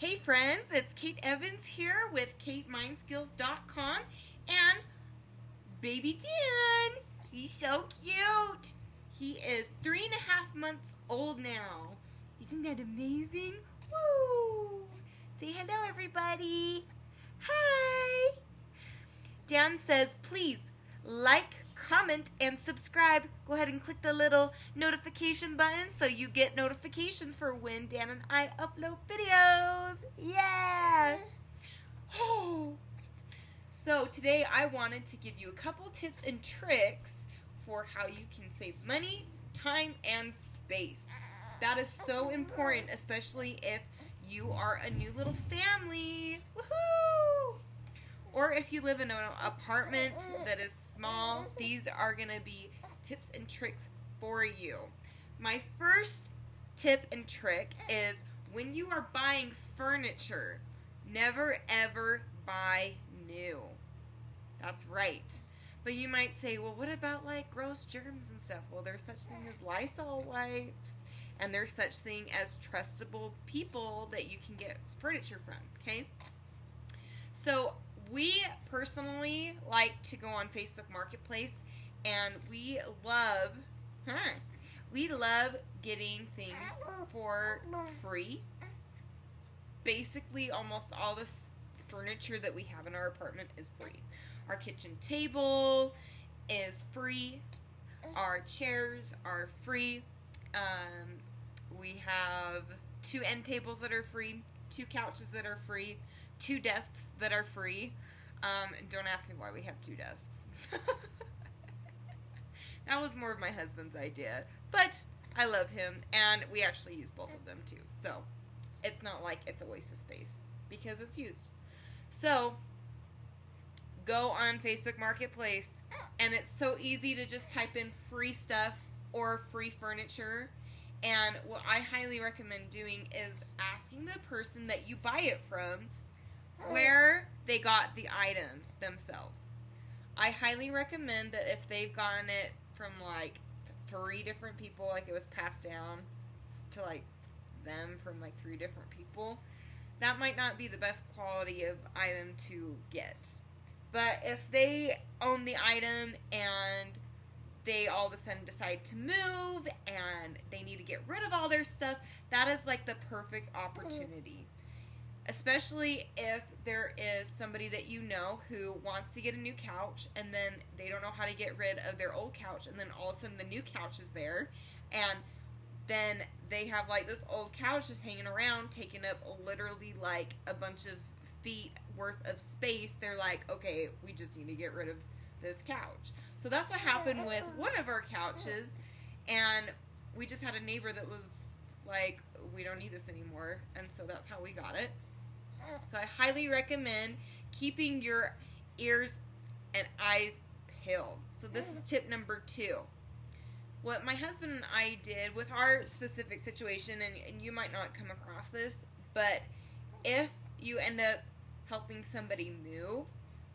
Hey friends, it's Kate Evans here with KateMindSkills.com and baby Dan. He's so cute. He is 3.5 months old now. Isn't that amazing? Woo! Say hello, everybody. Hi. Dan says, please like, comment, and subscribe. Go ahead and click the little notification button so you get notifications for when Dan and I upload videos. Yeah! Oh. So today I wanted to give you a couple tips and tricks for how you can save money, time, and space. That is so important, especially if you are a new little family. Woohoo! Or if you live in an apartment that is small, these are going to be tips and tricks for you. My first tip and trick is when you are buying furniture, never ever buy new. That's right. But you might say, well, what about like gross germs and stuff? Well, there's such thing as Lysol wipes, and there's such thing as trustable people that you can get furniture from, okay? So we personally like to go on Facebook Marketplace, and we love getting things for free. Basically, almost all the furniture that we have in our apartment is free. Our kitchen table is free. Our chairs are free. We have 2 end tables that are free, 2 couches that are free, 2 desks that are free. Don't ask me why we have 2 desks. That was more of my husband's idea, but I love him, and we actually use both of them too. So it's not like it's a waste of space because it's used. So go on Facebook Marketplace, and it's so easy to just type in free stuff or free furniture. And what I highly recommend doing is asking the person that you buy it from where they got the item themselves. I highly recommend that if they've gotten it from like 3 different people, like it was passed down to like them from like 3 different people, that might not be the best quality of item to get. But if they own the item and they all of a sudden decide to move and they need to get rid of all their stuff, that is like the perfect opportunity. Especially if there is somebody that you know who wants to get a new couch, and then they don't know how to get rid of their old couch, and then all of a sudden the new couch is there, and then they have like this old couch just hanging around, taking up literally like a bunch of feet worth of space. They're like, okay, we just need to get rid of this couch. So that's what happened with one of our couches, and we just had a neighbor that was like, we don't need this anymore, and so that's how we got it. So I highly recommend keeping your ears and eyes peeled. So this is tip number 2. What my husband and I did with our specific situation, and you might not come across this, but if you end up helping somebody move,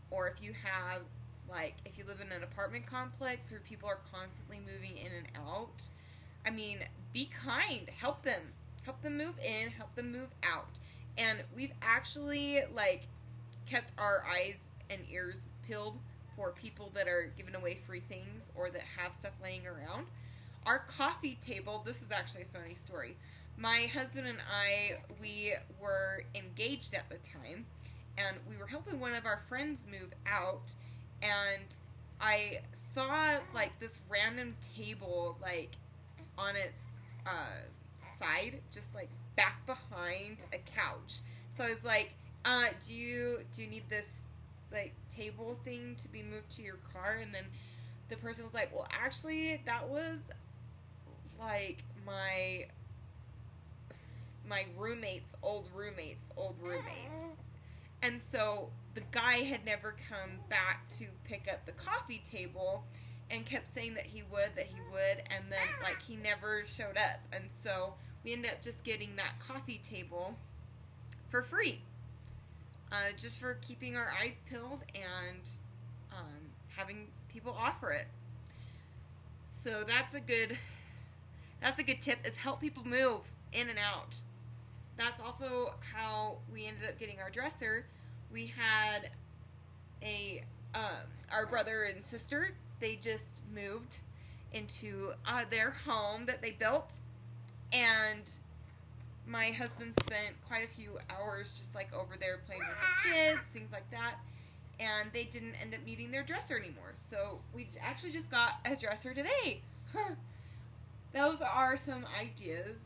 or if you have, like, if you live in an apartment complex where people are constantly moving in and out, I mean, be kind. Help them. Help them move in. Help them move out. And we've actually, like, kept our eyes and ears peeled for people that are giving away free things or that have stuff laying around. Our coffee table, this is actually a funny story. My husband and I, we were engaged at the time, and we were helping one of our friends move out, and I saw, like, this random table, like, on its side, just, like, back behind a couch. So I was like, do you need this, like, table thing to be moved to your car? And then the person was like, well, actually, that was, like, my old roommates. And so the guy had never come back to pick up the coffee table, and kept saying that he would, and then, like, he never showed up. And so we ended up just getting that coffee table for free, just for keeping our eyes peeled and having people offer it. So that's a good tip, is help people move in and out. that's also how we ended up getting our dresser. We had our brother and sister, they just moved into their home that they built, and my husband spent quite a few hours just like over there playing with the kids, things like that, and they didn't end up needing their dresser anymore. So we actually just got a dresser today. Those are some ideas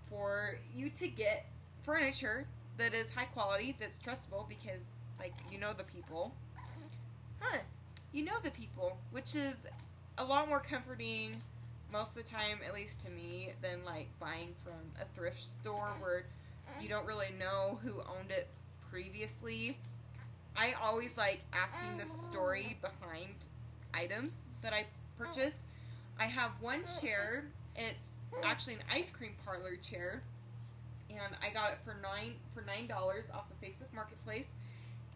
for you to get furniture that is high quality, that's trustable, because like you know the people. You know the people, which is a lot more comforting most of the time, at least to me, than like buying from a thrift store where you don't really know who owned it previously. I always like asking the story behind items that I purchase. I have one chair. It's actually an ice cream parlor chair, and I got it for $9 off of Facebook Marketplace.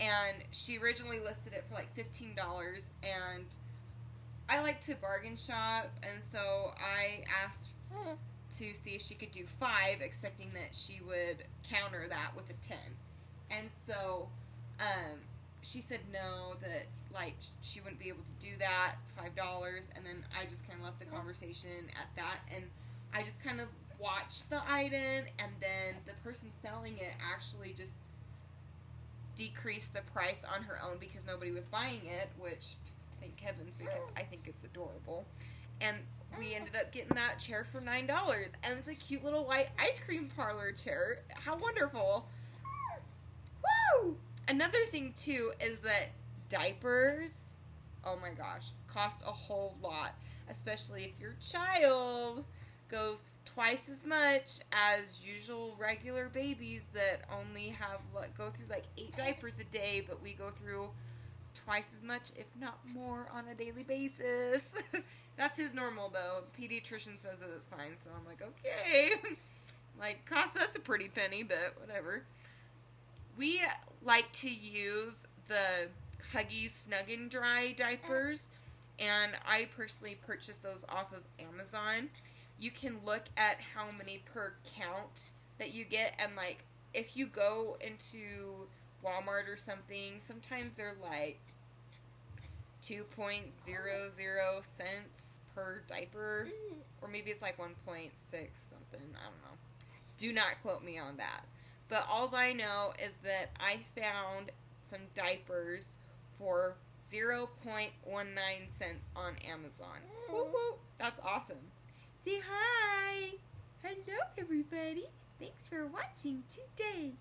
And she originally listed it for like $15, and I like to bargain shop, and so I asked to see if she could do 5, expecting that she would counter that with a 10. And so she said no, that like she wouldn't be able to do that, $5, and then I just kind of left the conversation at that, and I just kind of watched the item, and then the person selling it actually just decreased the price on her own because nobody was buying it, which thank heavens, because I think it's adorable. And we ended up getting that chair for $9, and it's a cute little white ice cream parlor chair. How wonderful. Woo! Another thing too is that diapers, oh my gosh, cost a whole lot, especially if your child goes twice as much as usual regular babies that only have go through like 8 diapers a day, but we go through twice as much, if not more, on a daily basis. That's his normal though. The pediatrician says that it's fine, so I'm like, okay. Like, costs us a pretty penny, but whatever. We like to use the Huggies Snug and Dry diapers, and I personally purchased those off of Amazon. You can look at how many per count that you get, and like if you go into Walmart or something, sometimes they're like 2.00 cents per diaper, or maybe it's like 1.6 something, I don't know. Do not quote me on that. But all I know is that I found some diapers for 0.19 cents on Amazon. Woo woo, that's awesome. Say hi! Hello, everybody! Thanks for watching today!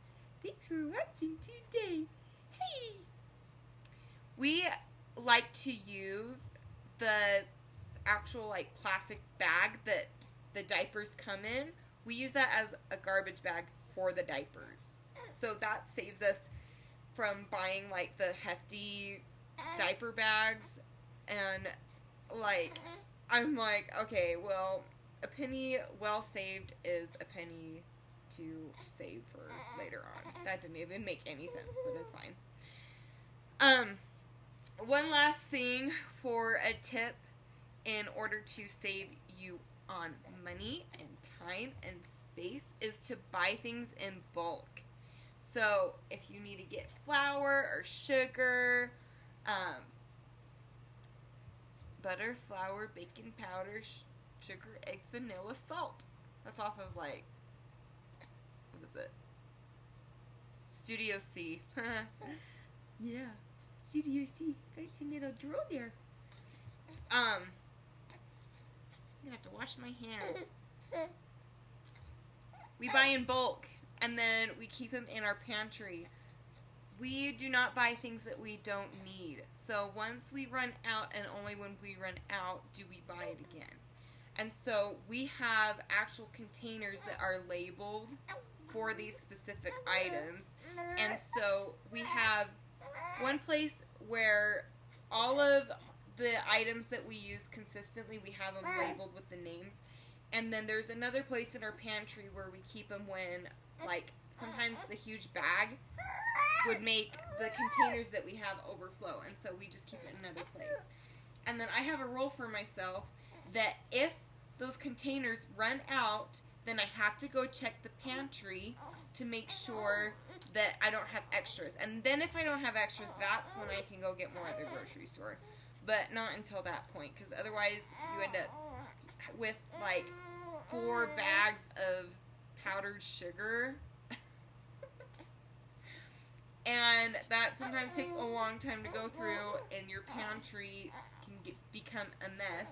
Hey! We like to use the actual, like, plastic bag that the diapers come in. We use that as a garbage bag for the diapers. So that saves us from buying, like, the hefty diaper bags. And, like, I'm like, okay, well, a penny well saved is a penny to save for later on. That didn't even make any sense, but it's fine. One last thing for a tip in order to save you on money and time and space is to buy things in bulk. So if you need to get flour or sugar, butter, flour, baking powder, sugar, eggs, vanilla, salt. That's off of, like, what is it? Studio C. Yeah, Studio C. Got some little drool there. I'm gonna have to wash my hands. We buy in bulk, and then we keep them in our pantry. We do not buy things that we don't need. So once we run out, and only when we run out, do we buy it again. And so we have actual containers that are labeled for these specific items. And so we have one place where all of the items that we use consistently, we have them labeled with the names. And then there's another place in our pantry where we keep them when, like, sometimes the huge bag would make the containers that we have overflow. And so we just keep it in another place. And then I have a rule for myself that if those containers run out, then I have to go check the pantry to make sure that I don't have extras. And then if I don't have extras, that's when I can go get more at the grocery store. But not until that point, because otherwise you end up with like 4 bags of powdered sugar. And that sometimes takes a long time to go through, and your pantry can become a mess.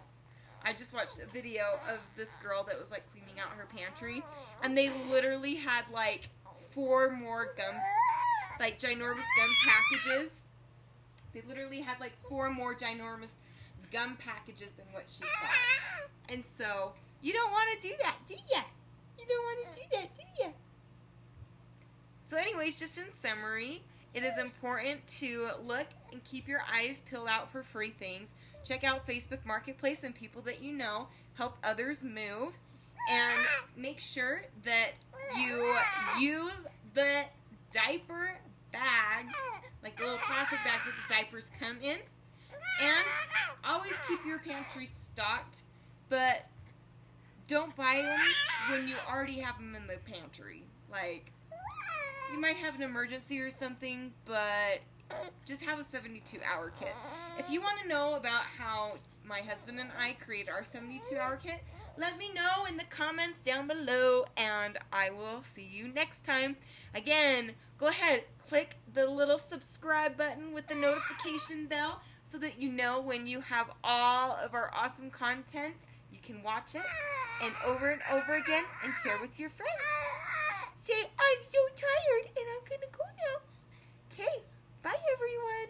I just watched a video of this girl that was like cleaning out her pantry, and they literally had like 4 more ginormous gum packages. They literally had like 4 more ginormous gum packages than what she thought. And so, you don't want to do that, do ya? You don't want to do that, do ya? So anyways, just in summary, it is important to look and keep your eyes peeled out for free things. Check out Facebook Marketplace and people that you know. Help others move. And make sure that you use the diaper bags, like the little plastic bags that the diapers come in. And always keep your pantry stocked, but don't buy them when you already have them in the pantry. Like, you might have an emergency or something, but just have a 72-hour kit. If you want to know about how my husband and I create our 72-hour kit, let me know in the comments down below, and I will see you next time. Again, go ahead, click the little subscribe button with the notification bell so that you know when you have all of our awesome content. You can watch it and over again and share with your friends. Say, I'm so tired and I'm going to go now. Okay, bye everyone.